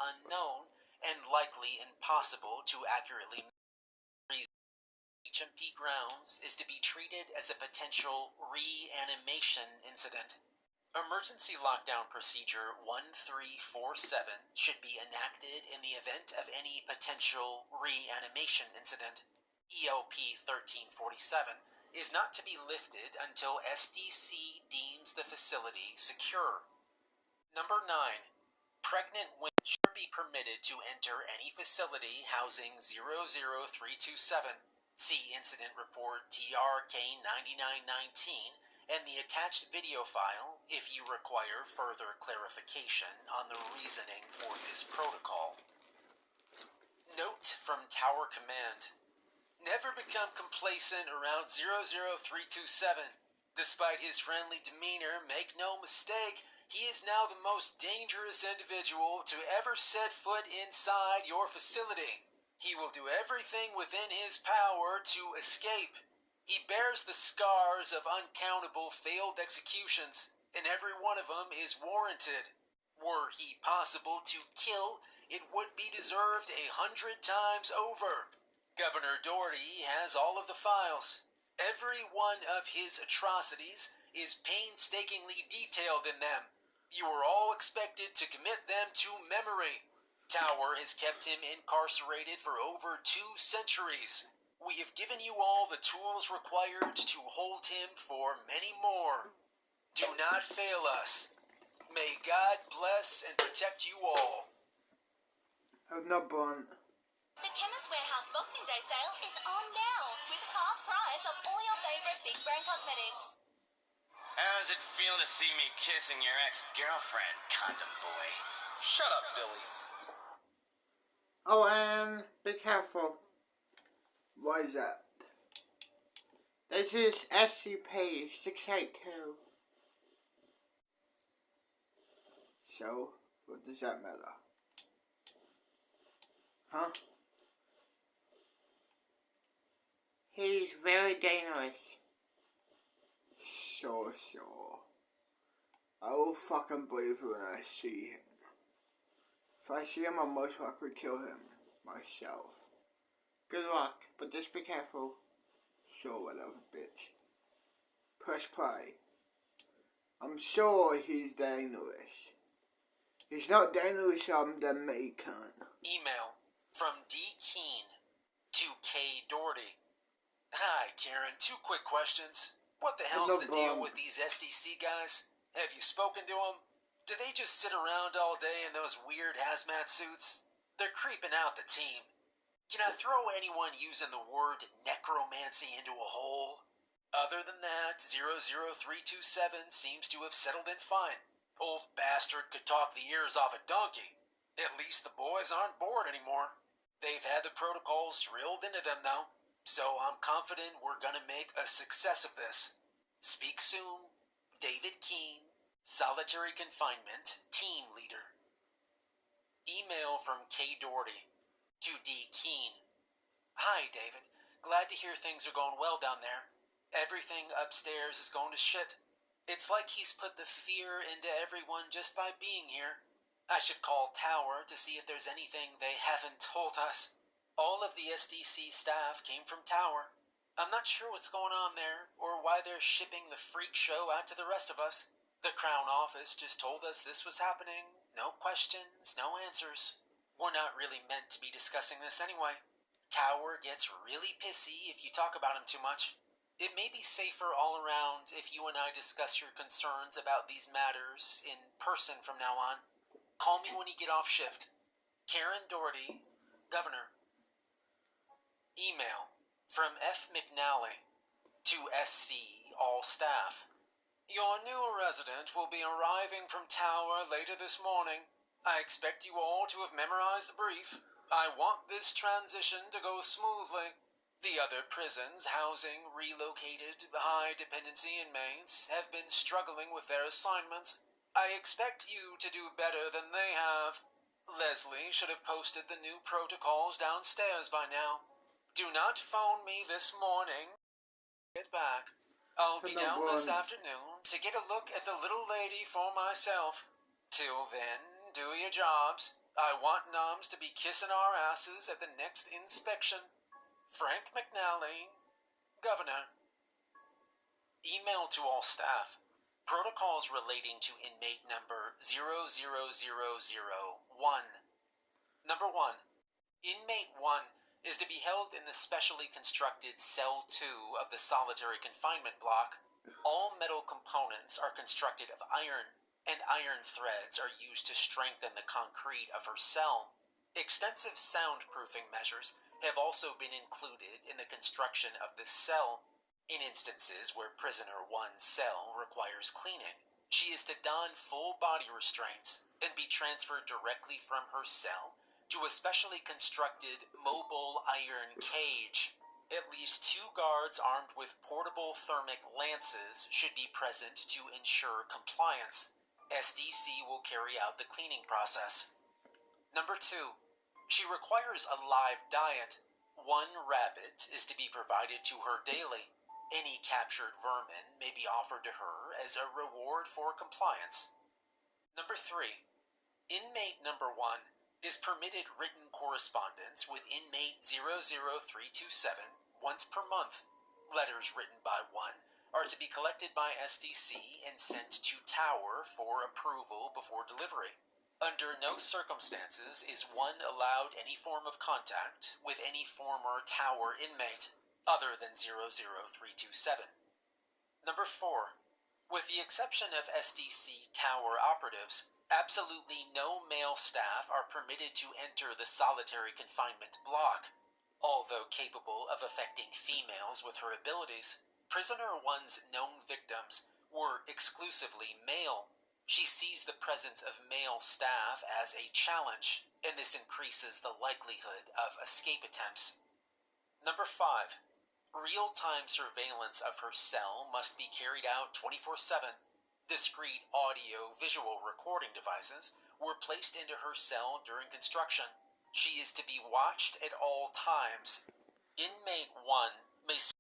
unknown and likely impossible to accurately measure. HMP grounds is to be treated as a potential reanimation incident. Emergency Lockdown Procedure 1347 should be enacted in the event of any potential reanimation incident. ELP 1347 is not to be lifted until SDC deems the facility secure. Number 9. Pregnant women should be permitted to enter any facility housing 00327. See Incident Report TRK 9919 and the attached video file if you require further clarification on the reasoning for this protocol. Note from Tower Command. Never become complacent around 00327. Despite his friendly demeanor, make no mistake, he is now the most dangerous individual to ever set foot inside your facility. He will do everything within his power to escape. He bears the scars of uncountable failed executions, and every one of them is warranted. Were he possible to kill, it would be deserved 100 times over. Governor Doherty has all of the files. Every one of his atrocities is painstakingly detailed in them. You are all expected to commit them to memory. Tower has kept him incarcerated for over 2 centuries. We have given you all the tools required to hold him for many more. Do not fail us. May God bless and protect you all. I've not born. The Chemist Warehouse Boxing Day sale is on now with half price of all your favourite big brand cosmetics. How does it feel to see me kissing your ex-girlfriend, condom boy? Shut up, Billy. Oh, and be careful. What is that? This is SCP-682. So, what does that matter? Huh? He's very dangerous. Sure. I will fucking believe it when I see him. If I see him, I'll most likely kill him myself. Good luck, but just be careful. Sure, whatever, bitch. Press play. I'm sure he's dangerous. He's not dangerous than me, cunt. Email from D. Keene to K. Doherty. Hi, Karen. 2 quick questions. What the hell's the deal with these SDC guys? Have you spoken to them? Do they just sit around all day in those weird hazmat suits? They're creeping out the team. Can I throw anyone using the word necromancy into a hole? Other than that, 00327 seems to have settled in fine. Old bastard could talk the ears off a donkey. At least the boys aren't bored anymore. They've had the protocols drilled into them, though, so I'm confident we're gonna make a success of this. Speak soon. David Keene, Solitary Confinement Team Leader. Email from K. Doherty to D. Keene. Hi, David. Glad to hear things are going well down there. Everything upstairs is going to shit. It's like he's put the fear into everyone just by being here. I should call Tower to see if there's anything they haven't told us. All of the SDC staff came from Tower. I'm not sure what's going on there, or why they're shipping the freak show out to the rest of us. The Crown Office just told us this was happening. No questions, no answers. We're not really meant to be discussing this anyway. Tower gets really pissy if you talk about him too much. It may be safer all around if you and I discuss your concerns about these matters in person from now on. Call me when you get off shift. Karen Doherty, Governor. Email from F. McNally to SC, all staff. Your new resident will be arriving from Tower later this morning. I expect you all to have memorized the brief. I want this transition to go smoothly. The other prisons housing relocated high-dependency inmates have been struggling with their assignments. I expect you to do better than they have. Leslie should have posted the new protocols downstairs by now. Do not phone me this morning. Get back. I'll be down this afternoon to get a look at the little lady for myself. Till then, do your jobs. I want noms to be kissing our asses at the next inspection. Frank McNally, Governor. Email to all staff. Protocols relating to inmate number 00001. Number 1. Inmate 1 is to be held in the specially constructed Cell 2 of the solitary confinement block. All metal components are constructed of iron, and iron threads are used to strengthen the concrete of her cell. Extensive soundproofing measures have also been included in the construction of this cell. In instances where prisoner 1's cell requires cleaning, she is to don full body restraints and be transferred directly from her cell to a specially constructed mobile iron cage. At least 2 guards armed with portable thermic lances should be present to ensure compliance. SDC will carry out the cleaning process. Number 2. She requires a live diet. 1 rabbit is to be provided to her daily. Any captured vermin may be offered to her as a reward for compliance. Number 3. Inmate number 1 is permitted written correspondence with inmate 00327 once per month. Letters written by 1 are to be collected by SDC and sent to Tower for approval before delivery. Under no circumstances is 1 allowed any form of contact with any former Tower inmate other than 00327. Number 4. With the exception of SDC Tower operatives, absolutely no male staff are permitted to enter the solitary confinement block. Although capable of affecting females with her abilities, prisoner 1's known victims were exclusively male. She sees the presence of male staff as a challenge, and this increases the likelihood of escape attempts. Number 5. Real-time surveillance of her cell must be carried out 24/7. Discrete audio-visual recording devices were placed into her cell during construction. She is to be watched at all times. Inmate 1 may switch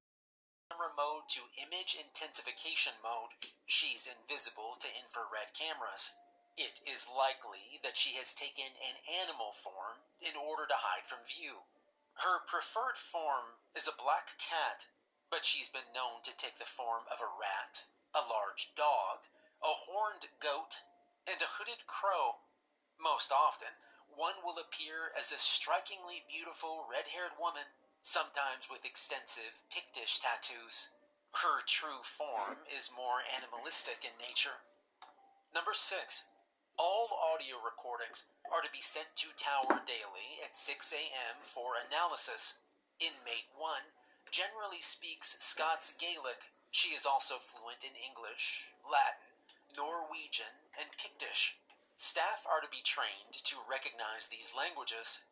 from camera mode to image intensification mode. She's invisible to infrared cameras. It is likely that she has taken an animal form in order to hide from view. Her preferred form is a black cat, but she's been known to take the form of a rat, a large dog, a horned goat, and a hooded crow. Most often, 1 will appear as a strikingly beautiful red-haired woman, sometimes with extensive Pictish tattoos. Her true form is more animalistic in nature. Number 6. All audio recordings are to be sent to Tower daily at 6 a.m. for analysis. Inmate 1 generally speaks Scots Gaelic. She is also fluent in English, Latin, Norwegian, and Pictish. Staff are to be trained to recognize these languages.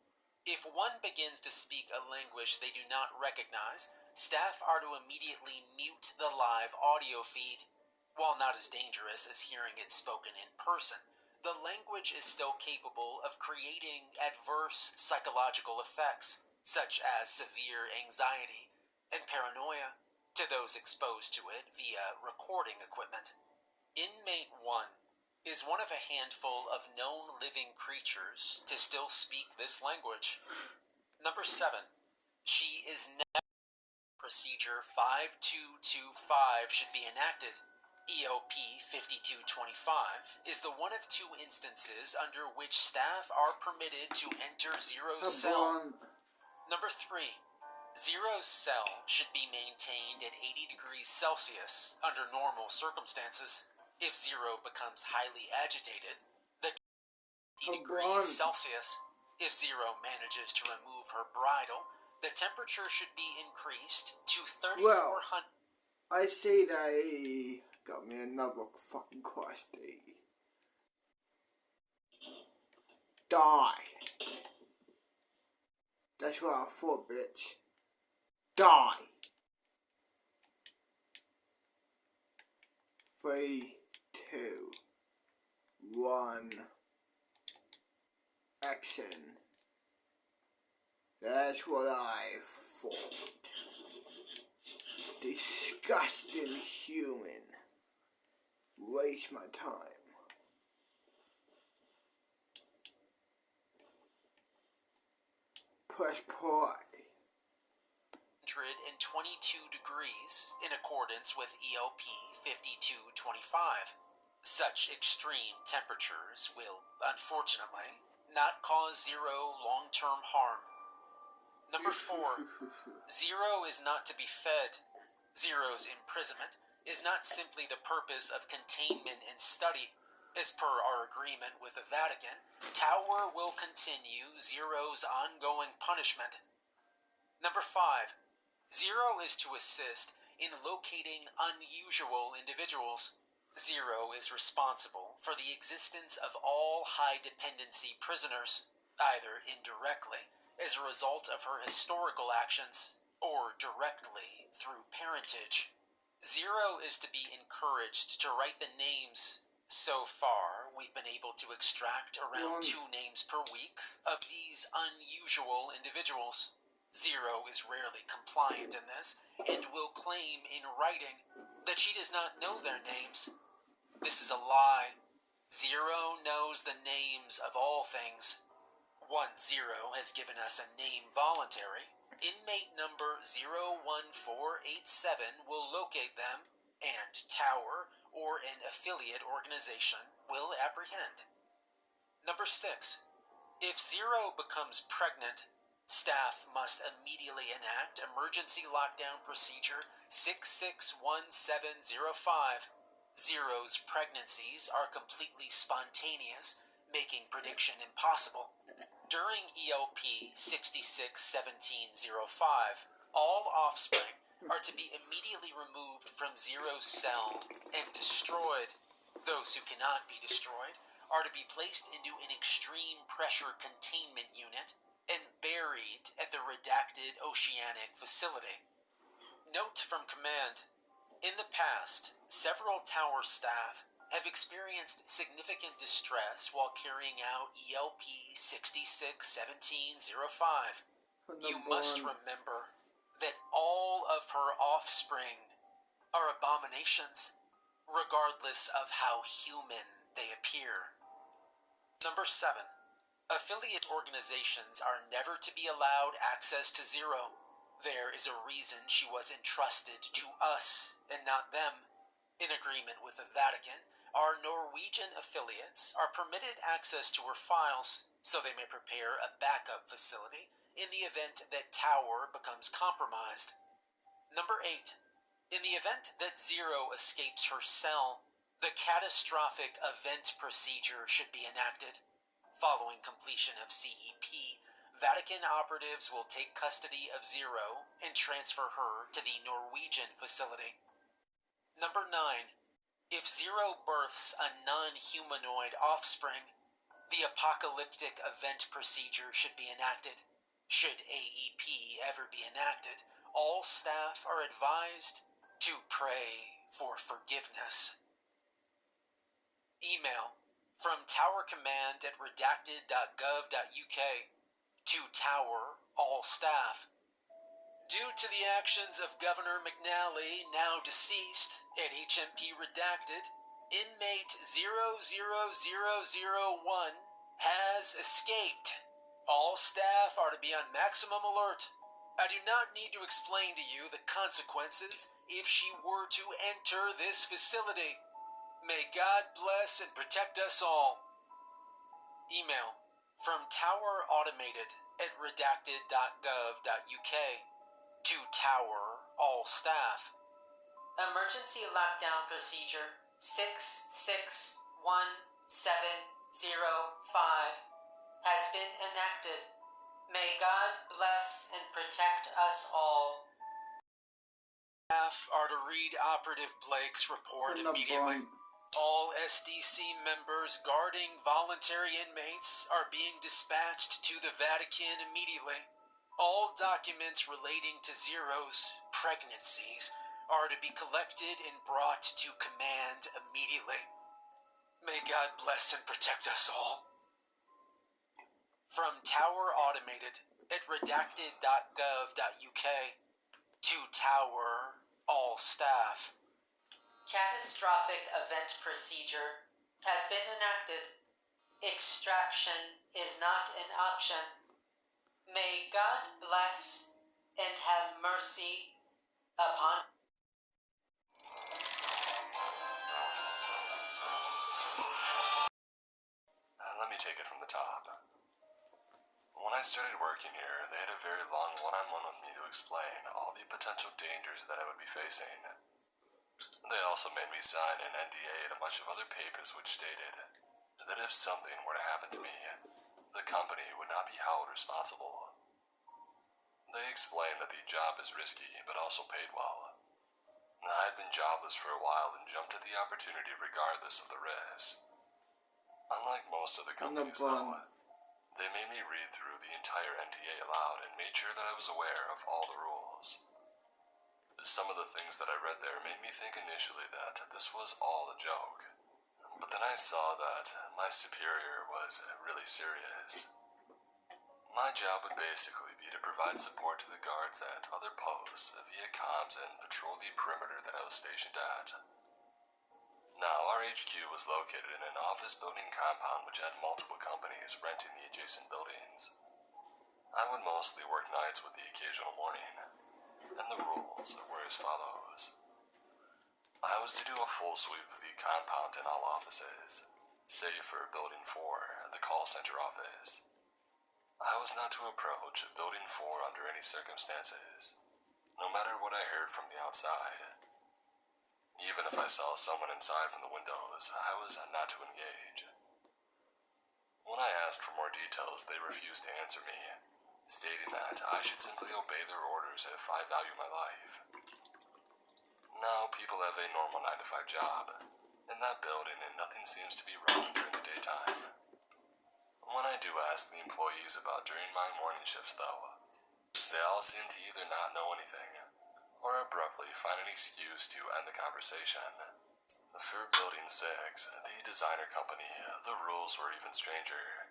If 1 begins to speak a language they do not recognize, staff are to immediately mute the live audio feed. While not as dangerous as hearing it spoken in person, the language is still capable of creating adverse psychological effects, such as severe anxiety and paranoia, to those exposed to it via recording equipment. Inmate 1 is one of a handful of known living creatures to still speak this language. Number 7. She is now procedure 5225 should be enacted. EOP 5225 is the one of 2 instances under which staff are permitted to enter Zero's cell. Number 3. Zero's cell should be maintained at 80 degrees Celsius under normal circumstances. If Zero becomes highly agitated, the 80 degrees Celsius. If Zero manages to remove her bridle, the temperature should be increased to 3,400. Well, I see they got me another fucking question. Die. That's what I thought, bitch. Die. 3, 2, 1. Action. That's what I thought. Disgusting human. Waste my time. Press play. 122 degrees in accordance with ELP 5225. Such extreme temperatures will, unfortunately, not cause Zero long-term harm. Number 4. Zero is not to be fed. Zero's imprisonment is not simply the purpose of containment and study. As per our agreement with the Vatican, Tower will continue Zero's ongoing punishment. Number 5. Zero is to assist in locating unusual individuals. Zero is responsible for the existence of all high-dependency prisoners, either indirectly as a result of her historical actions, or directly through parentage. Zero is to be encouraged to write the names. So far, we've been able to extract around 2 names per week of these unusual individuals. Zero is rarely compliant in this, and will claim in writing that she does not know their names. This is a lie. Zero knows the names of all things. Once Zero has given us a name voluntary, inmate number 01487 will locate them, and Tower or an affiliate organization will apprehend. Number 6. If Zero becomes pregnant, staff must immediately enact Emergency Lockdown Procedure 661705. Zero's pregnancies are completely spontaneous, making prediction impossible. During ELP 661705, all offspring are to be immediately removed from Zero's cell and destroyed. Those who cannot be destroyed are to be placed into an extreme pressure containment unit and buried at the redacted Oceanic facility. Note from command: in the past, several Tower staff have experienced significant distress while carrying out ELP 661705. You must remember that all of her offspring are abominations, regardless of how human they appear. Number 7. Affiliate organizations are never to be allowed access to Zero. There is a reason she was entrusted to us and not them. In agreement with the Vatican, our Norwegian affiliates are permitted access to her files so they may prepare a backup facility in the event that Tower becomes compromised. Number 8. In the event that Zero escapes her cell, the catastrophic event procedure should be enacted. Following completion of CEP, Vatican operatives will take custody of Zero and transfer her to the Norwegian facility. Number 9. If Zero births a non-humanoid offspring, the apocalyptic event procedure should be enacted. Should AEP ever be enacted, all staff are advised to pray for forgiveness. Email from Tower Command at redacted.gov.uk to Tower, all staff. Due to the actions of Governor McNally, now deceased, at HMP Redacted, inmate 00001 has escaped. All staff are to be on maximum alert. I do not need to explain to you the consequences if she were to enter this facility. May God bless and protect us all. Email from Tower Automated at redacted.gov.uk to Tower, all staff. Emergency Lockdown Procedure 661705 has been enacted. May God bless and protect us all. Staff are to read Operative Blake's report immediately. All SDC members guarding voluntary inmates are being dispatched to the Vatican immediately. All documents relating to Zero's pregnancies are to be collected and brought to command immediately. May God bless and protect us all. From Tower Automated at redacted.gov.uk to Tower, all staff. Catastrophic event procedure has been enacted. Extraction is not an option. May God bless and have mercy upon. Let me take it from the top. When I started working here, they had a very long one-on-one with me to explain all the potential dangers that I would be facing. They also made me sign an NDA and a bunch of other papers which stated that if something were to happen to me, the company would not be held responsible. They explained that the job is risky, but also paid well. I had been jobless for a while and jumped at the opportunity regardless of the risk. Unlike most other companies, though, they made me read through the entire NDA aloud and made sure that I was aware of all the rules. Some of the things that I read there made me think initially that this was all a joke. But then I saw that my superior was really serious. My job would basically be to provide support to the guards at other posts via comms and patrol the perimeter that I was stationed at. Now, our HQ was located in an office building compound which had multiple companies renting the adjacent buildings. I would mostly work nights with the occasional morning, and the rules were as follows. I was to do a full sweep of the compound in all offices, save for Building 4, the call center office. I was not to approach Building 4 under any circumstances, no matter what I heard from the outside. Even if I saw someone inside from the windows, I was not to engage. When I asked for more details, they refused to answer me, stating that I should simply obey their orders if I value my life. Now, people have a normal 9-to-5 job in that building, and nothing seems to be wrong during the daytime. When I do ask the employees about during my morning shifts, though, they all seem to either not know anything or abruptly find an excuse to end the conversation. For Building 6, the designer company, the rules were even stranger.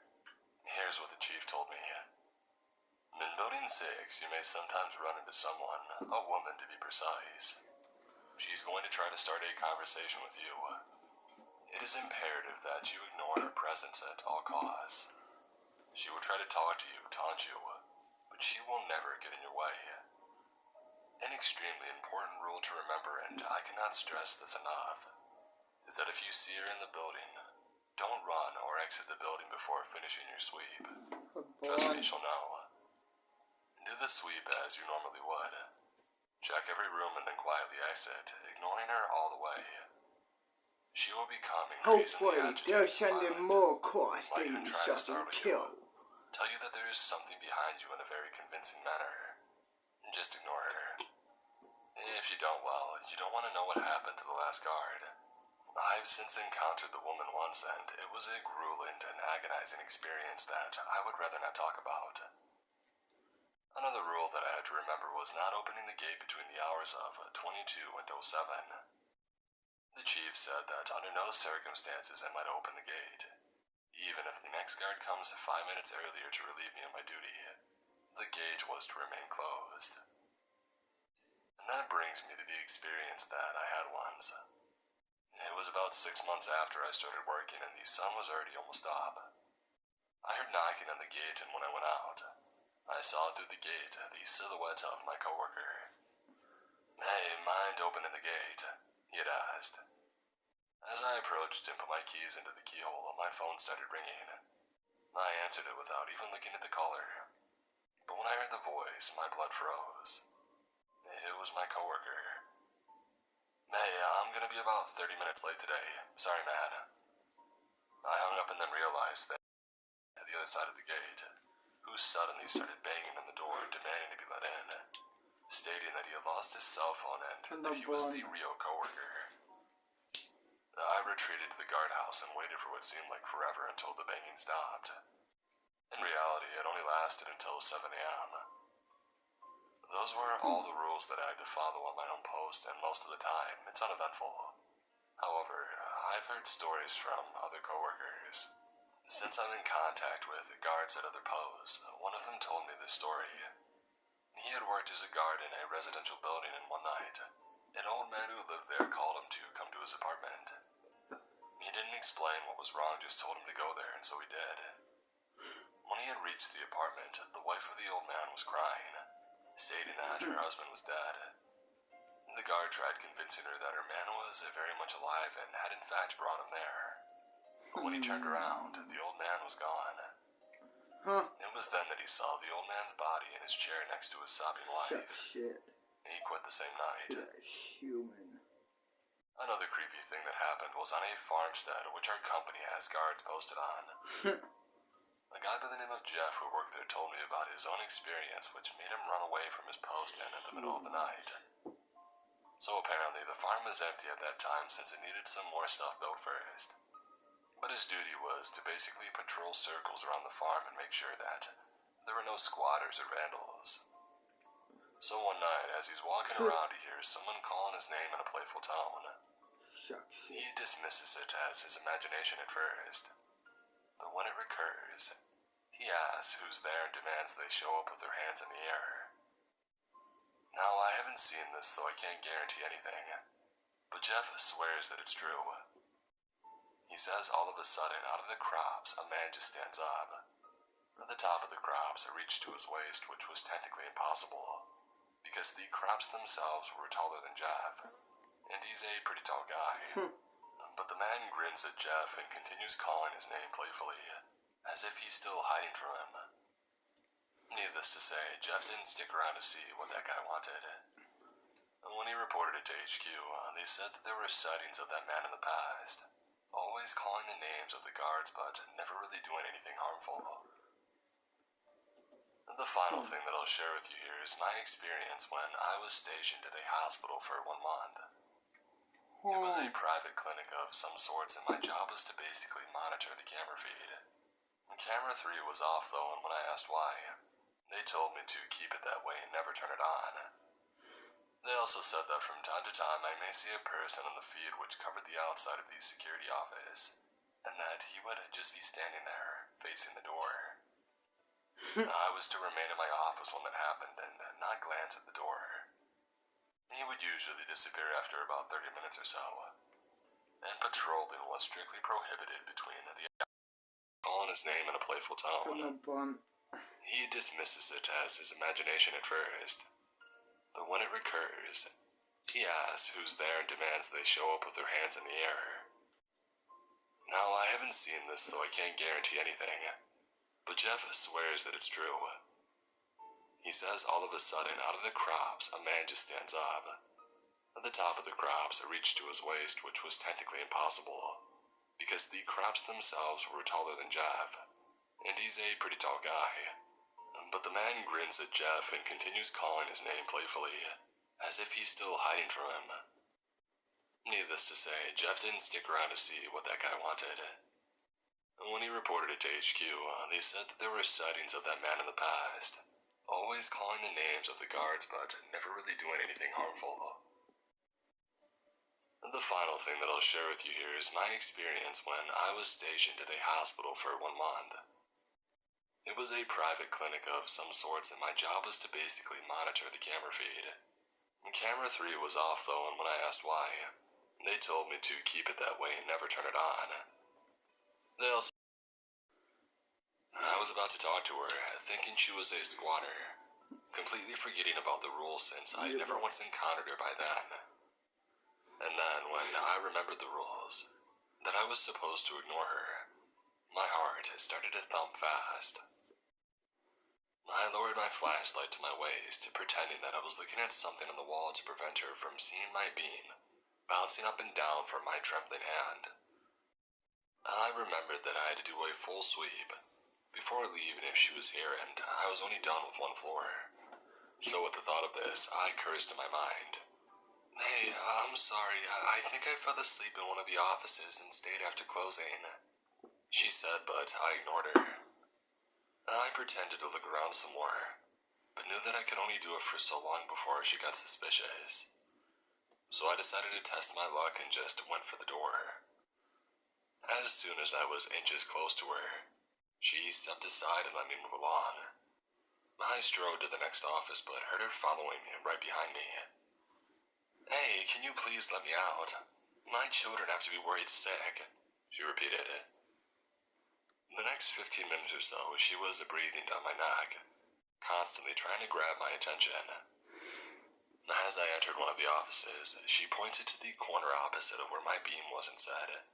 Here's what the chief told me. In Building 6, you may sometimes run into someone, a woman to be precise. She's going to try to start a conversation with you. It is imperative that you ignore her presence at all costs. She will try to talk to you, taunt you, but she will never get in your way. An extremely important rule to remember, and I cannot stress this enough, is that if you see her in the building, don't run or exit the building before finishing your sweep. Trust me, she'll know. Do the sweep as you normally would. Check every room and then quietly exit, ignoring her all the way. She will become increasingly Hopefully, agitated they're and sending violent, more cross might even things try to so startle kill. you, tell you that there is something behind you in a very convincing manner. Just ignore her. If you don't, well, you don't want to know what happened to the last guard. I've since encountered the woman once, and it was a grueling and agonizing experience that I would rather not talk about. Another rule that I had to remember was not opening the gate between the hours of 22 and 07. The chief said that under no circumstances I might open the gate, even if the next guard comes 5 minutes earlier to relieve me of my duty. The gate was to remain closed. And that brings me to the experience that I had once. It was about 6 months after I started working and the sun was already almost up. I heard knocking on the gate, and when I went out, I saw through the gate the silhouette of my coworker. "Hey, mind opening the gate?" he had asked. As I approached and put my keys into the keyhole, my phone started ringing. I answered it without even looking at the caller. But when I heard the voice, my blood froze. It was my coworker. "Hey, I'm gonna be about 30 minutes late today. Sorry, man." I hung up and then realized that at the other side of the gate, who suddenly started banging on the door, demanding to be let in, stating that he had lost his cell phone and that he was the real coworker. I retreated to the guardhouse and waited for what seemed like forever until the banging stopped. In reality, it only lasted until 7 a.m. Those were all the rules that I had to follow on my own post, and most of the time, it's uneventful. However, I've heard stories from other coworkers. Since I'm in contact with guards at other posts, one of them told me this story. He had worked as a guard in a residential building, and one night, an old man who lived there called him to come to his apartment. He didn't explain what was wrong, just told him to go there, and so he did. When he had reached reached the apartment, the wife of the old man was crying, stating that her husband was dead. The guard tried convincing her that her man was very much alive and had in fact brought him there. But when he turned around, the old man was gone. It was then that he saw the old man's body in his chair next to his sobbing wife. Shit. He quit the same night. That human. Another creepy thing that happened was on a farmstead which our company has guards posted on. A guy by the name of Jeff who worked there told me about his own experience which made him run away from his post in the middle of the night. So apparently the farm was empty at that time since it needed some more stuff built first. But his duty was to basically patrol circles around the farm and make sure that there were no squatters or vandals. So one night, as he's walking around, he hears someone calling his name in a playful tone. He dismisses it as his imagination at first. But when it recurs, he asks who's there and demands they show up with their hands in the air. Now, I haven't seen this, though I can't guarantee anything. But Jeff swears that it's true. He says all of a sudden, out of the crops, a man just stands up. At the top of the crops, it reached to his waist, which was technically impossible, because the crops themselves were taller than Jeff, and he's a pretty tall guy. But the man grins at Jeff and continues calling his name playfully, as if he's still hiding from him. Needless to say, Jeff didn't stick around to see what that guy wanted. And when he reported it to HQ, they said that there were sightings of that man in the past, always calling the names of the guards but never really doing anything harmful. The final thing that I'll share with you here is my experience when I was stationed at a hospital for 1 month. It was a private clinic of some sorts, and my job was to basically monitor the camera feed. Camera 3 was off though, and when I asked why, they told me to keep it that way and never turn it on. They also said that from time to time I may see a person on the feed which covered the outside of the security office, and that he would just be standing there, facing the door. I was to remain in my office when that happened and not glance at the door. He would usually disappear after about 30 minutes or so, and patrolling was strictly prohibited between the calling his name in a playful tone. He dismisses it as his imagination at first, but when it recurs, he asks who's there and demands they show up with their hands in the air. Now, I haven't seen this, though I can't guarantee anything, but Jeff swears that it's true. He says all of a sudden, out of the crops, a man just stands up. At the top of the crops, it reached to his waist, which was technically impossible, because the crops themselves were taller than Jeff, and he's a pretty tall guy. But the man grins at Jeff and continues calling his name playfully, as if he's still hiding from him. Needless to say, Jeff didn't stick around to see what that guy wanted. When he reported it to HQ, they said that there were sightings of that man in the past, always calling the names of the guards but never really doing anything harmful. The final thing that I'll share with you here is my experience when I was stationed at a hospital for 1 month. It was a private clinic of some sorts, and my job was to basically monitor the camera feed. Camera 3 was off though, and when I asked why, they told me to keep it that way and never turn it on. They also I was about to talk to her, thinking she was a squatter, completely forgetting about the rules since I never once encountered her by then. And then, when I remembered the rules, that I was supposed to ignore her, my heart started to thump fast. I lowered my flashlight to my waist, pretending that I was looking at something on the wall to prevent her from seeing my beam, bouncing up and down from my trembling hand. I remembered that I had to do a full sweep before leaving if she was here, and I was only done with 1 floor. So with the thought of this, I cursed in my mind. "Hey, I'm sorry, I think I fell asleep in one of the offices and stayed after closing," she said, but I ignored her. I pretended to look around some more, but knew that I could only do it for so long before she got suspicious. So I decided to test my luck and just went for the door. As soon as I was inches close to her, she stepped aside and let me move along. I strode to the next office, but heard her following me right behind me. "Hey, can you please let me out? My children have to be worried sick," she repeated. The next 15 minutes or so, she was breathing down my neck, constantly trying to grab my attention. As I entered one of the offices, she pointed to the corner opposite of where my beam was and said,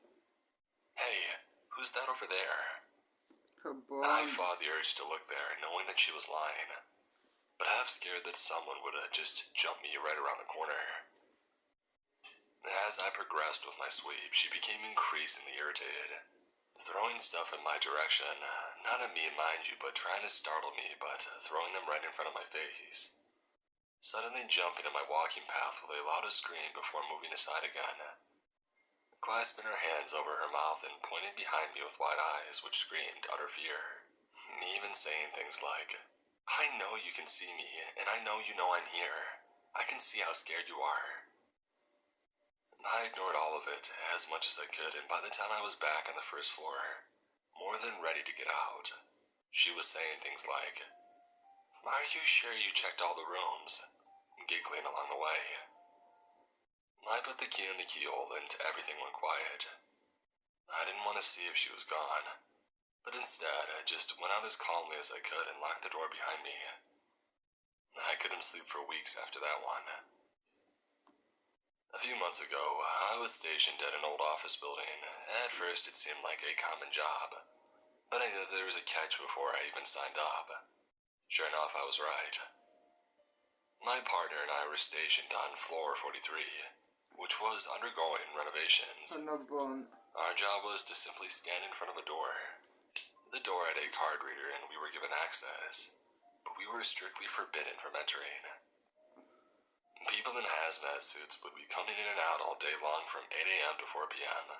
"Hey, who's that over there?" Her I blonde. fought the urge to look there, knowing that she was lying, but half scared that someone would just jump me right around the corner. As I progressed with my sweep, she became increasingly irritated, throwing stuff in my direction, not at me, mind you, but trying to startle me, but throwing them right in front of my face. Suddenly jumping in my walking path with a loud scream before moving aside again. Clasping her hands over her mouth and pointing behind me with wide eyes, which screamed utter fear. Me even saying things like, "I know you can see me, and I know you know I'm here. I can see how scared you are." I ignored all of it as much as I could, and by the time I was back on the first floor, more than ready to get out, she was saying things like, "Are you sure you checked all the rooms?" giggling along the way. I put the key in the keyhole and everything went quiet. I didn't want to see if she was gone, but instead I just went out as calmly as I could and locked the door behind me. I couldn't sleep for weeks after that one. A few months ago, I was stationed at an old office building. At first, it seemed like a common job, but I knew there was a catch before I even signed up. Sure enough, I was right. My partner and I were stationed on floor 43, which was undergoing renovations. Another blonde. Our job was to simply stand in front of a door. The door had a card reader and we were given access, but we were strictly forbidden from entering. People in hazmat suits would be coming in and out all day long from 8 a.m. to 4 p.m.,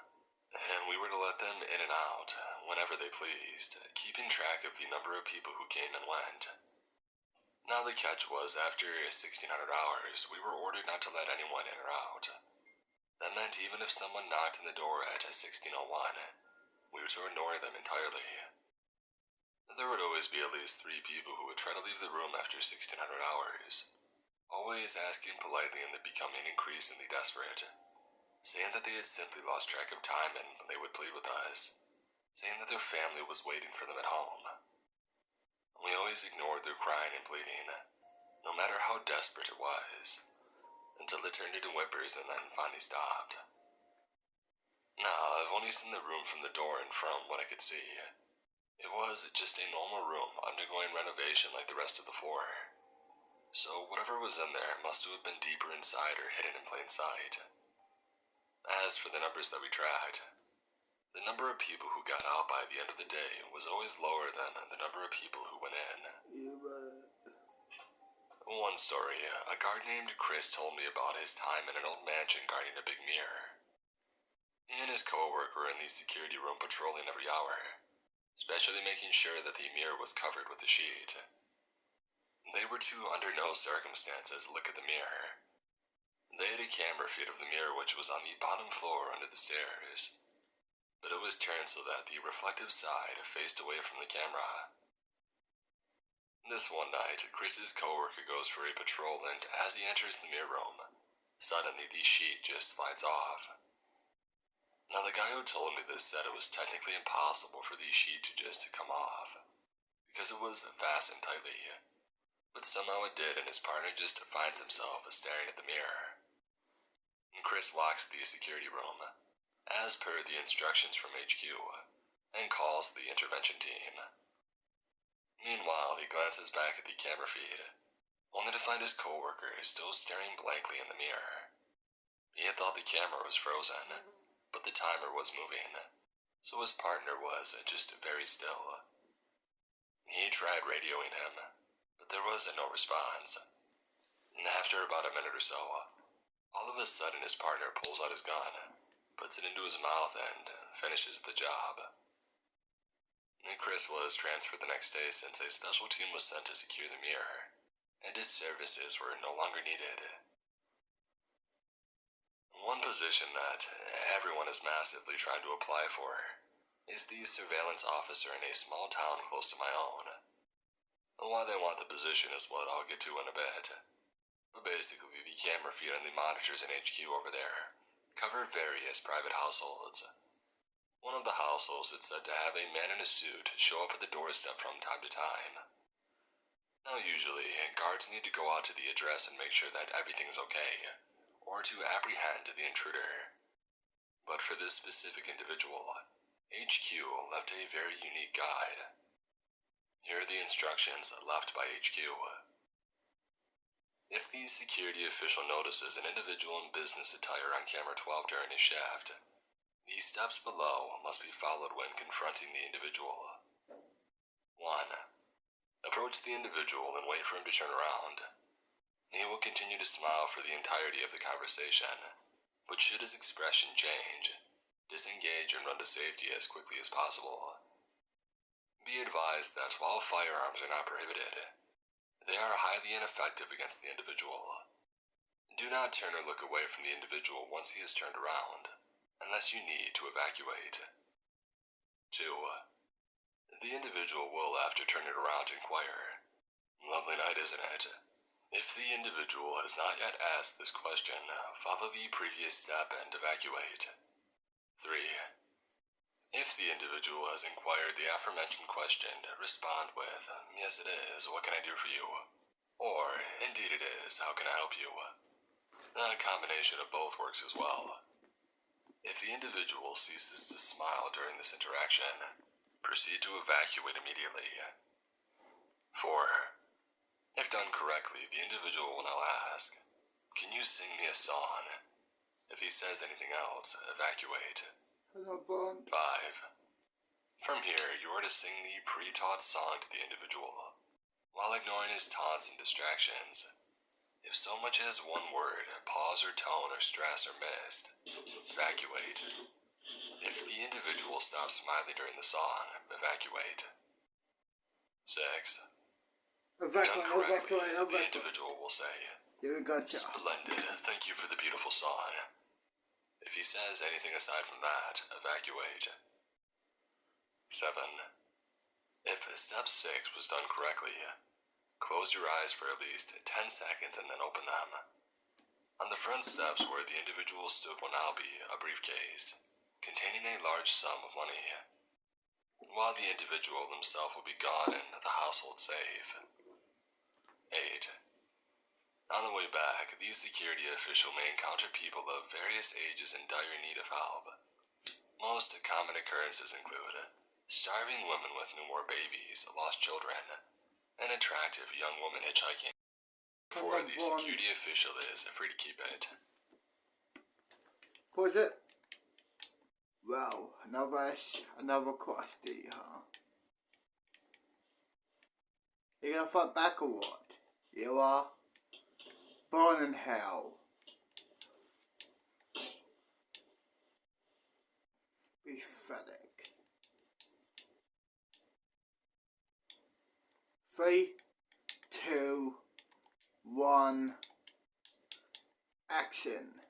and we were to let them in and out whenever they pleased, keeping track of the number of people who came and went. Now the catch was, after 1,600 hours, we were ordered not to let anyone in or out. That meant even if someone knocked on the door at 16:01, we were to ignore them entirely. There would always be at least 3 people who would try to leave the room after 1,600 hours, always asking politely and becoming increasingly desperate, saying that they had simply lost track of time and they would plead with us, saying that their family was waiting for them at home. We always ignored their crying and pleading, no matter how desperate it was, until it turned into whimpers and then finally stopped. Now, I've only seen the room from the door, and from what I could see, it was just a normal room undergoing renovation like the rest of the floor. So whatever was in there must have been deeper inside or hidden in plain sight. As for the numbers that we tracked, the number of people who got out by the end of the day was always lower than the number of people who went in. One story, a guard named Chris told me about his time in an old mansion guarding a big mirror. He and his co-worker were in the security room patrolling every hour, especially making sure that the mirror was covered with a sheet. They were to, under no circumstances, look at the mirror. They had a camera feed of the mirror which was on the bottom floor under the stairs, but it was turned so that the reflective side faced away from the camera. This one night, Chris's coworker goes for a patrol, and as he enters the mirror room, suddenly the sheet just slides off. Now the guy who told me this said it was technically impossible for the sheet to just come off, because it was fastened tightly. But somehow it did, and his partner just finds himself staring at the mirror. Chris locks the security room, as per the instructions from HQ, and calls the intervention team. Meanwhile, he glances back at the camera feed, only to find his coworker still staring blankly in the mirror. He had thought the camera was frozen, but the timer was moving, so his partner was just very still. He tried radioing him, but there was no response. And after about a minute or so, all of a sudden his partner pulls out his gun, puts it into his mouth, and finishes the job. And Chris was transferred the next day since a special team was sent to secure the mirror, and his services were no longer needed. One position that everyone is massively trying to apply for is the surveillance officer in a small town close to my own. Why they want the position is what I'll get to in a bit. But basically, the camera feed and the monitors in HQ over there cover various private households. One of the households is said to have a man in a suit show up at the doorstep from time to time. Now usually, guards need to go out to the address and make sure that everything's okay, or to apprehend the intruder. But for this specific individual, HQ left a very unique guide. Here are the instructions left by HQ. If the security official notices an individual in business attire on camera 12 during his shift, the steps below must be followed when confronting the individual. 1. Approach the individual and wait for him to turn around. He will continue to smile for the entirety of the conversation, but should his expression change, disengage and run to safety as quickly as possible. Be advised that while firearms are not prohibited, they are highly ineffective against the individual. Do not turn or look away from the individual once he has turned around, unless you need to evacuate. 2. The individual will, after turning around, inquire, "Lovely night, isn't it?" If the individual has not yet asked this question, follow the previous step and evacuate. 3. If the individual has inquired the aforementioned question, respond with, "Yes, it is. What can I do for you?" Or, "Indeed it is. How can I help you?" A combination of both works as well. If the individual ceases to smile during this interaction, proceed to evacuate immediately. 4. If done correctly, the individual will now ask, "Can you sing me a song?" If he says anything else, evacuate. Hello, Bond. 5. From here, you are to sing the pre-taught song to the individual, while ignoring his taunts and distractions. If so much as one word, pause or tone or stress are missed, evacuate. If the individual stops smiling during the song, evacuate. 6. Done correctly, the individual will say, You gotcha. "Splendid, thank you for the beautiful song." If he says anything aside from that, evacuate. 7. If step 6 was done correctly, close your eyes for at least 10 seconds and then open them. On the front steps where the individual stood will now be a briefcase, containing a large sum of money, while the individual himself will be gone in the household safe. 8. On the way back, the security official may encounter people of various ages in dire need of help. Most common occurrences include starving women with newborn babies, lost children, and attractive young woman hitchhiking. Therefore, the security official is free to keep it. Was it? Well, another crusty, huh? You gonna fight back or what? You are? Born in hell. Pathetic. 3, 2, 1. Action.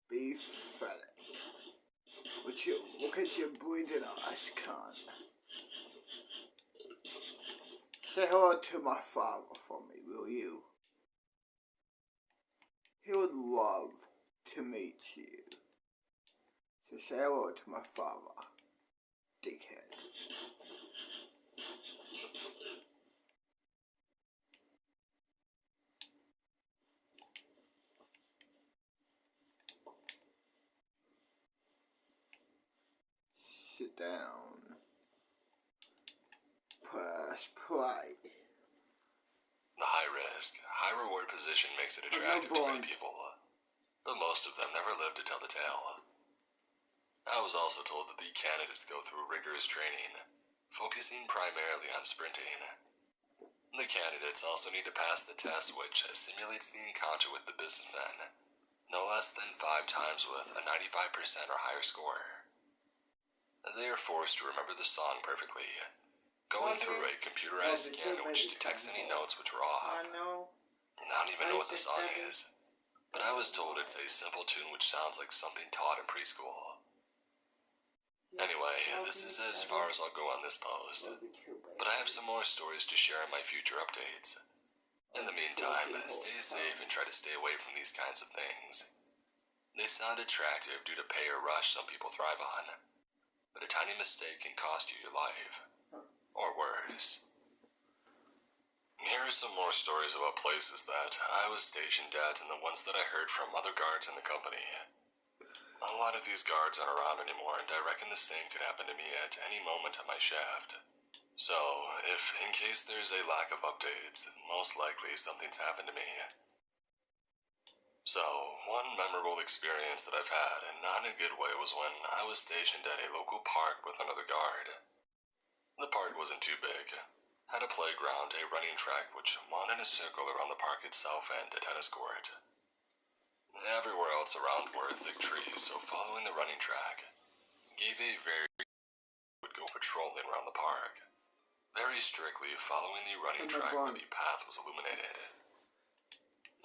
Pathetic. Look at your breathing eyes, cunt. Say hello to my father for me, will you? He would love to meet you. So say hello to my father, dickhead. Sit down. Press play. The high-risk, high-reward position makes it attractive to many people, but most of them never live to tell the tale. I was also told that the candidates go through rigorous training, focusing primarily on sprinting. The candidates also need to pass the test, which simulates the encounter with the businessmen, no less than 5 times with a 95% or higher score. They are forced to remember the song perfectly, going through a computerized scan which detects any notes which were off. I don't even know what the song is, but I was told it's a simple tune which sounds like something taught in preschool. Anyway, this is as far as I'll go on this post, but I have some more stories to share in my future updates. In the meantime, stay safe and try to stay away from these kinds of things. They sound attractive due to pay or rush some people thrive on. but a tiny mistake can cost you your life. Or worse. Here are some more stories about places that I was stationed at and the ones that I heard from other guards in the company. A lot of these guards aren't around anymore, and I reckon the same could happen to me at any moment on my shaft. So, if in case there's a lack of updates, most likely something's happened to me. So, one memorable experience that I've had, and not in a good way, was when I was stationed at a local park with another guard. The park wasn't too big. Had a playground, a running track which wound in a circle around the park itself, and a tennis court. Everywhere else around were thick trees, so following the running track gave a very would go patrolling around the park. Very strictly following the running track where the path was illuminated.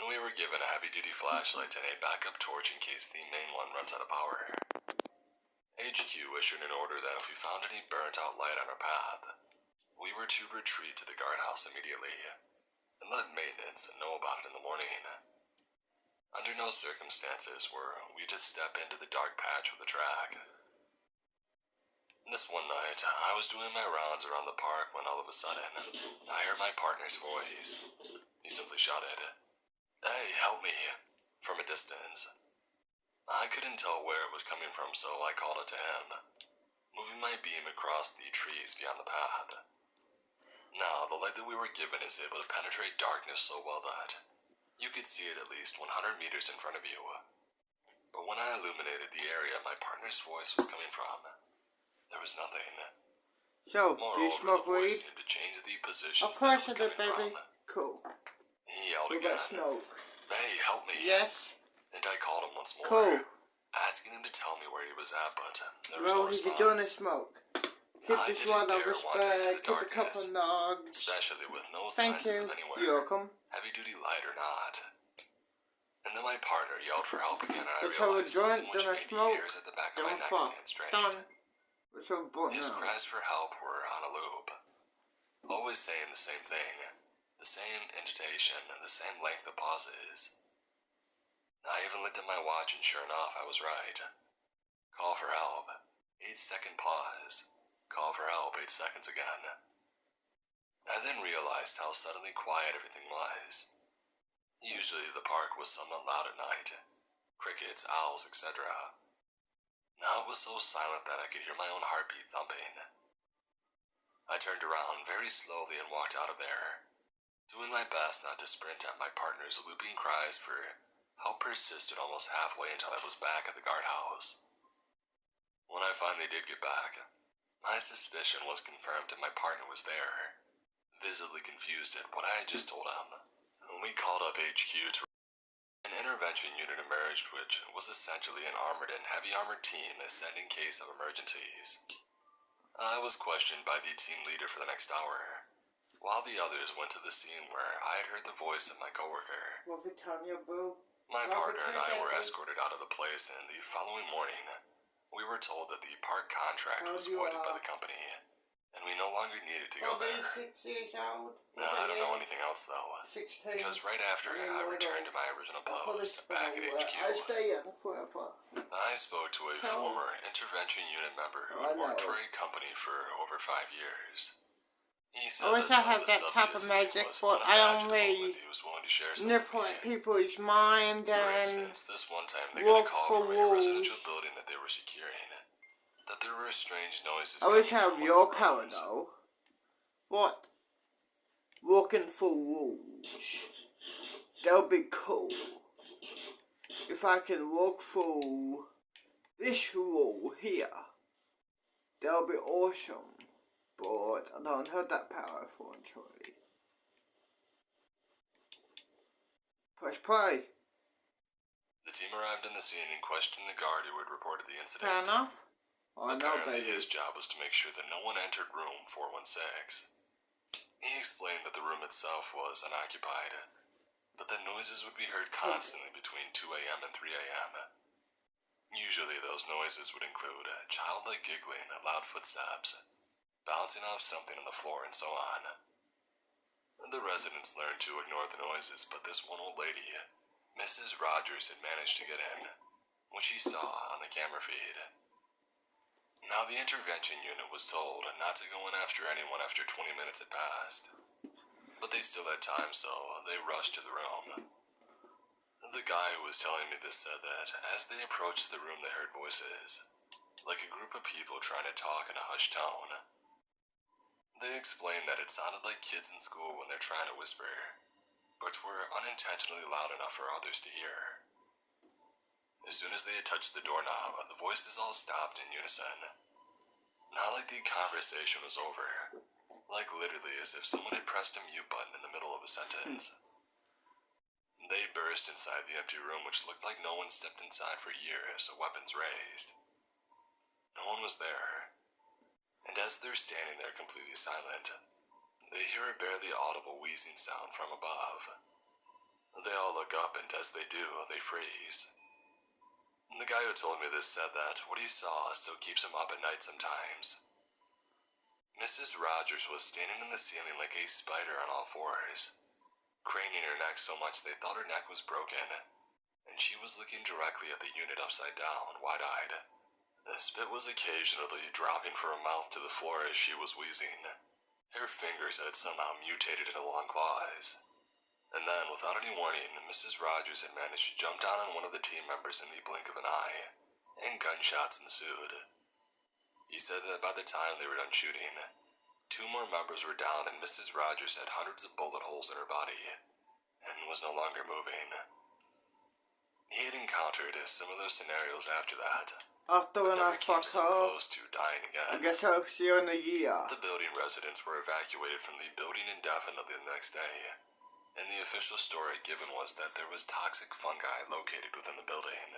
We were given a heavy-duty flashlight and a backup torch in case the main one runs out of power. HQ issued an order that if we found any burnt-out light on our path, we were to retreat to the guardhouse immediately, and let maintenance know about it in the morning. Under no circumstances were we to step into the dark patch of the track. This one night, I was doing my rounds around the park when all of a sudden, I heard my partner's voice. He simply shouted, "Hey, help me," from a distance. I couldn't tell where it was coming from, so I called it to him, moving my beam across the trees beyond the path. Now, the light that we were given is able to penetrate darkness so well that you could see it at least 100 meters in front of you. But when I illuminated the area my partner's voice was coming from, there was nothing. So, do you Moreover, smoke the weed? voice seemed to change the Of positions that course it was I do, coming baby. from. Cool. He yelled What again, about smoke? "Hey, help me." Yes. And I called him once more, Cool. asking him to tell me where he was at, but there was Well, no if response. you're doing a smoke, keep I this didn't one dare over wander into spare, the keep a couple darkness, of nogs. especially with no Thank signs you. of anywhere, You're welcome. heavy-duty light or not. And then my partner yelled for help again, and I Let's have a realized joint, something which then a made the smoke, hairs at the back of my then a neck fuck. stand straight. Done. Let's have a button His now. cries for help were on a loop, always saying the same thing, the same intonation, and the same length of pauses. I even looked at my watch, and sure enough, I was right. Call for help. 8-second pause. Call for help. 8 seconds again. I then realized how suddenly quiet everything was. Usually the park was somewhat loud at night. Crickets, owls, etc. Now it was so silent that I could hear my own heartbeat thumping. I turned around very slowly and walked out of there, doing my best not to sprint at my partner's looping cries for help persisted almost halfway until I was back at the guardhouse. When I finally did get back, my suspicion was confirmed and my partner was there, visibly confused at what I had just told him. We called up HQ to an intervention unit emerged, which was essentially an armored and heavy armored team sent in case of emergencies. I was questioned by the team leader for the next hour, while the others went to the scene where I had heard the voice of my coworker. Love it, Tanya, boo. My Love partner it, and I were baby. escorted out of the place, and the following morning, we were told that the park contract How was old you voided by are? the company, and we no longer needed to go I'll be there. 6 years old. No, I don't know anything else though, 16. because right after I returned to my original post back at HQ, I stay here forever. I spoke to a How? former intervention unit member who I had worked know. for a company for over 5 years. He I said wish that I some had of the that stuff type he of had seen magic, was but I unimaginable, only and he was willing to share some nip with me. at people's mind For and instance, this one time they got a walk call for from a residential wolves. building that they were securing, that there were strange noises I wish I coming had from one your of the power rooms. though. What? Walking for wolves. That would be cool. If I can walk through this wall here, that would be awesome. But I don't have that power, unfortunately. Press play. The team arrived in the scene and questioned the guard who had reported the Fair incident. enough. I know, Apparently, baby. his job was to make sure that no one entered room 416. He explained that the room itself was unoccupied, but that noises would be heard constantly between 2 a.m. and 3 a.m. Usually, those noises would include childlike giggling, loud footsteps, bouncing off something on the floor, and so on. The residents learned to ignore the noises, but this one old lady, Mrs. Rogers, had managed to get in, which he saw on the camera feed. Now, the intervention unit was told not to go in after anyone after 20 minutes had passed. But they still had time, so they rushed to the room. The guy who was telling me this said that as they approached the room they heard voices, like a group of people trying to talk in a hushed tone. They explained that it sounded like kids in school when they're trying to whisper, but were unintentionally loud enough for others to hear. As soon as they had touched the doorknob, the voices all stopped in unison. Not like the conversation was over, like literally as if someone had pressed a mute button in the middle of a sentence. They burst inside the empty room, which looked like no one stepped inside for years, weapons raised. No one was there, and as they're standing there completely silent, they hear a barely audible wheezing sound from above. They all look up, and as they do, they freeze. The guy who told me this said that what he saw still keeps him up at night sometimes. Mrs. Rogers was standing in the ceiling like a spider on all fours, craning her neck so much they thought her neck was broken, and she was looking directly at the unit upside down, wide-eyed. The spit was occasionally dropping from her mouth to the floor as she was wheezing. Her fingers had somehow mutated into long claws. And then, without any warning, Mrs. Rogers had managed to jump down on one of the team members in the blink of an eye, and gunshots ensued. He said that by the time they were done shooting, 2 more members were down and Mrs. Rogers had hundreds of bullet holes in her body, and was no longer moving. He had encountered similar scenarios after that, After but when I never came fuck so her, close to dying I again. guess I'll see you in a year. The building residents were evacuated from the building indefinitely the next day, and the official story given was that there was toxic fungi located within the building.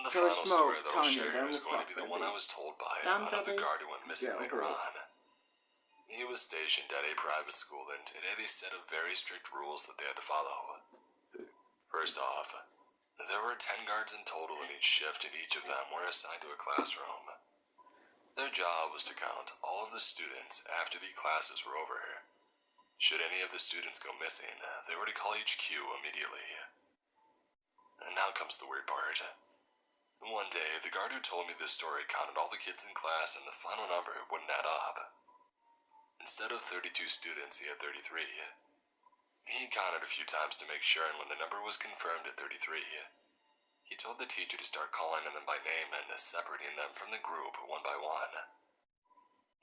The So final smoke, story that I'll Kanye, share then is we'll going to fuck, be the baby. one I was told by Damn, another baby. guard who went missing Yeah, later okay. on. He was stationed at a private school and it had a set of very strict rules that they had to follow. First off, there were 10 guards in total in each shift, and each of them were assigned to a classroom. Their job was to count all of the students after the classes were over. Should any of the students go missing, they were to call HQ immediately. And now comes the weird part. One day, the guard who told me this story counted all the kids in class, and the final number wouldn't add up. Instead of 32 students, he had 33. He counted a few times to make sure, and when the number was confirmed at 33, he told the teacher to start calling them by name and separating them from the group one by one.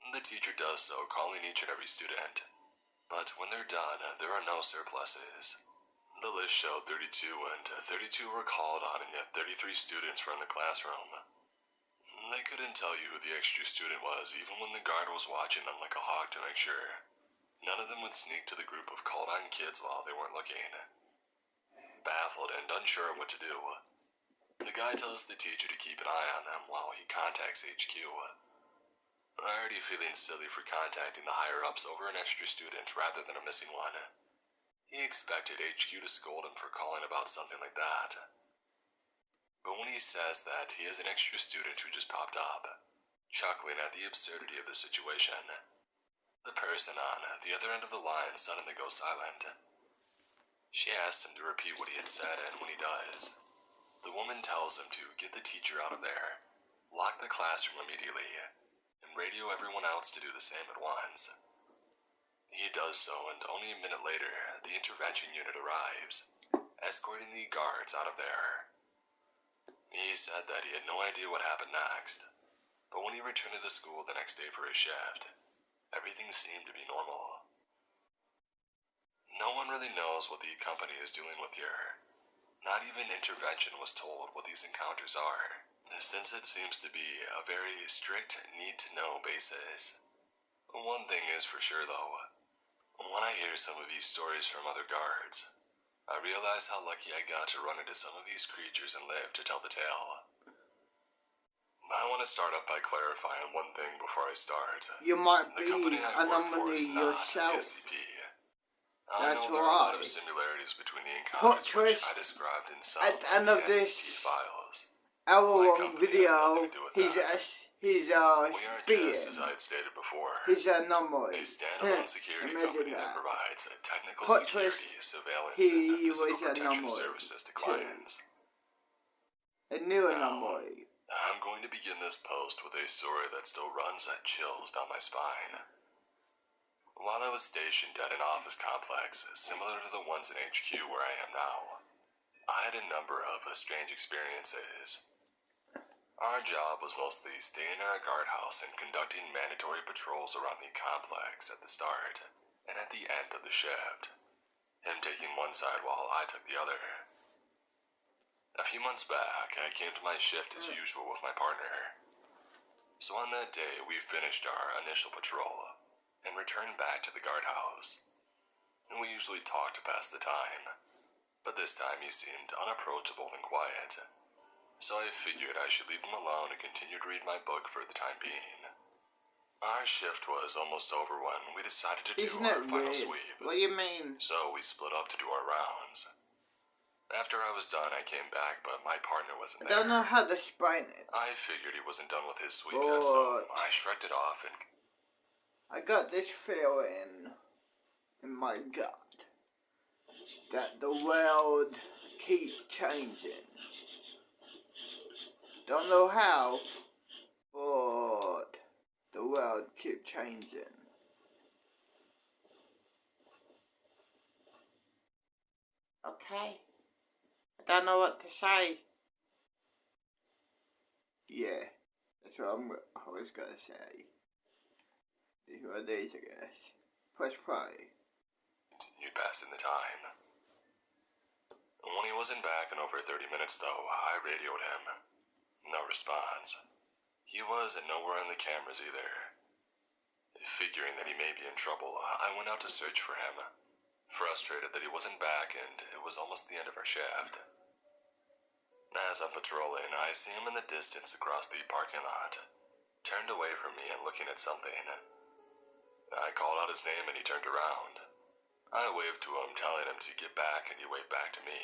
The teacher does so, calling each and every student. But when they're done, there are no surpluses. The list showed 32, and 32 were called on, and yet 33 students were in the classroom. They couldn't tell you who the extra student was, even when the guard was watching them like a hawk to make sure. None of them would sneak to the group of called-on kids while they weren't looking. Baffled and unsure of what to do, the guy tells the teacher to keep an eye on them while he contacts HQ. Already feeling silly for contacting the higher-ups over an extra student rather than a missing one, he expected HQ to scold him for calling about something like that. But when he says that he has an extra student who just popped up, chuckling at the absurdity of the situation, the person on the other end of the line suddenly goes silent. She asked him to repeat what he had said, and when he does, the woman tells him to get the teacher out of there, lock the classroom immediately, and radio everyone else to do the same at once. He does so, and only a minute later, the intervention unit arrives, escorting the guards out of there. He said that he had no idea what happened next, but when he returned to the school the next day for his shift, everything seemed to be normal. No one really knows what the company is dealing with here. Not even intervention was told what these encounters are, since it seems to be a very strict need-to-know basis. One thing is for sure though, when I hear some of these stories from other guards, I realize how lucky I got to run into some of these creatures and live to tell the tale. I want to start off by clarifying one thing before I start. You might The be company I an work for is anomaly not the yourself. SCP. I That's know there are a lot of right. similarities between the Plot encounters which twist. I described in some At the end of the this SCP files. hour-long company has video, nothing to do with he's We aren't being, just, as I had stated before, he's an anomaly. a standalone security company Imagine that that. provides technical Plot security, twist, surveillance, he and physical was an protection anomaly, services to too. clients. A new anomaly. I'm going to begin this post with a story that still runs at chills down my spine. While I was stationed at an office complex similar to the ones in HQ where I am now, I had a number of strange experiences. Our job was mostly staying in our guardhouse and conducting mandatory patrols around the complex at the start and at the end of the shift, him taking one side while I took the other. A few months back, I came to my shift as usual with my partner. So on that day, we finished our initial patrol and returned back to the guardhouse. And we usually talked to pass the time, but this time he seemed unapproachable and quiet. So I figured I should leave him alone and continue to read my book for the time being. Our shift was almost over when we decided to do Isn't our it final weird? sweep. What do you mean? So we split up to do our rounds. After I was done, I came back, but my partner wasn't I there. don't know how to explain it. I figured he wasn't done with his sweep yet, so I shrugged it off and... I got this feeling in my gut that the world keeps changing. Don't know how, but the world keeps changing. Okay. I don't know what to say. Yeah, that's what I was gonna say. These were these, I guess. Press play. You'd passed in the time. When he wasn't back in over 30 minutes, though, I radioed him. No response. He was nowhere on the cameras either. Figuring that he may be in trouble, I went out to search for him, frustrated that he wasn't back and it was almost the end of our shift. As I'm patrolling, I see him in the distance across the parking lot, turned away from me and looking at something. I called out his name and he turned around. I waved to him, telling him to get back, and he waved back to me.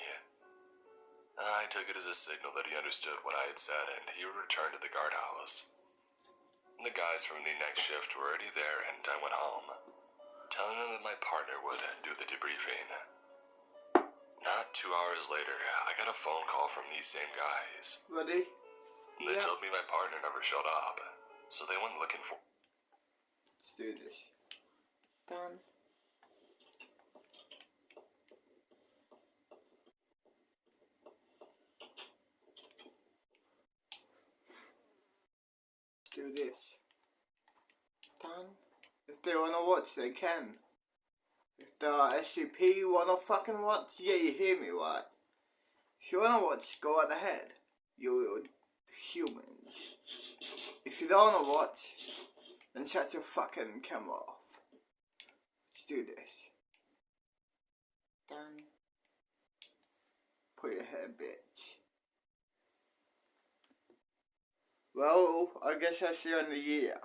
I took it as a signal that he understood what I had said and he would return to the guardhouse. The guys from the next shift were already there and I went home, telling them that my partner would do the debriefing. Not 2 hours later, I got a phone call from these same guys. Ready? They told me my partner never showed up, so they went looking for... Let's do this. Done. Let's do this. Done. If they wanna watch, they can. If the SCP wanna fucking watch, yeah, you hear me, right? If you wanna watch, go right ahead. You humans. If you don't wanna watch, then shut your fucking camera off. Let's do this. Done. Put your head, bitch. Well, I guess I'll see you in a year.